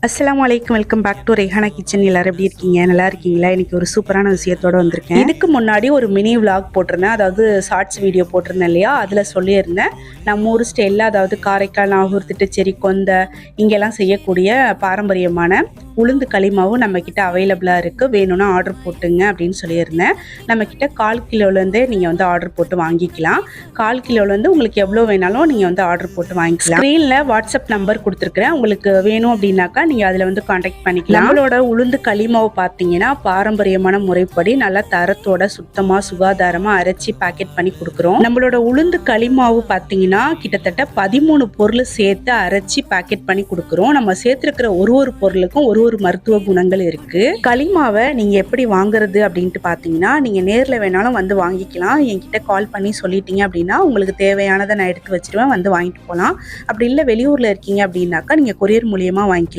அஸ்ஸலாமு அலைக்கும். Welcome back to Rehana kitchen. எல்லாரும் எப்படி இருக்கீங்க? நல்லா இருக்கீங்களா? இன்னைக்கு ஒரு சூப்பரான விஷயத்தோட வந்திருக்கேன். இதுக்கு முன்னாடி ஒரு மினி விளாக் போட்டிருந்தேன், அதாவது ஷார்ட்ஸ் வீடியோ போட்டிருந்தேன் இல்லையா? அதில் சொல்லியிருந்தேன் நம்ம ஊர் ஸ்டைலில், அதாவது காரைக்கால், நாகூர், திட்டச்சேரி, கொந்த இங்கெல்லாம் செய்யக்கூடிய பாரம்பரியமான உளுந்து களிமாவு நம்மக்கிட்ட அவைலபிளாக இருக்குது. வேணும்னா ஆர்டர் போட்டுங்க அப்படின்னு சொல்லியிருந்தேன். நம்மக்கிட்ட 1/4 கிலோலேருந்தே நீங்கள் வந்து ஆர்டர் போட்டு வாங்கிக்கலாம். 1/4 கிலோலேருந்து உங்களுக்கு எவ்வளோ வேணாலும் நீங்கள் வந்து ஆர்டர் போட்டு வாங்கிக்கலாம். ஸ்க்ரீனில் வாட்ஸ்அப் நம்பர் கொடுத்துருக்குறேன். உங்களுக்கு வேணும் அப்படின்னாக்கா நீங்கள் அதில் வந்து காண்டாக்ட் பண்ணிக்கலாம். நம்மளோட உளுந்து களிமாவு பார்த்தீங்கன்னா பாரம்பரியமான முறைப்படி நல்லா தரத்தோட சுத்தமாக சுகாதாரமாக அரைச்சி பேக்கெட் பண்ணி கொடுக்குறோம். நம்மளோட உளுந்து களிமாவு பார்த்தீங்கன்னா கிட்டத்தட்ட 13 பொருள் சேர்த்து அரைச்சி பேக்கெட் பண்ணி கொடுக்குறோம். நம்ம சேர்த்துருக்கிற ஒரு பொருளுக்கும் ஒரு மருத்துவ குணங்கள் இருக்கு. களிமாவை நீங்க எப்படி வாங்குறது அப்படின்ட்டு பார்த்தீங்கன்னா, நீங்க நேரில் வேணாலும் வந்து வாங்கிக்கலாம். என்கிட்ட கால் பண்ணி சொல்லிட்டீங்க அப்படின்னா உங்களுக்கு தேவையானதை நான் எடுத்து வச்சிருவேன், வந்து வாங்கிட்டு போகலாம். அப்படி இல்லை வெளியூர்ல இருக்கீங்க அப்படின்னாக்கா நீங்க கொரியர் மூலியமா வாங்கிக்கலாம்.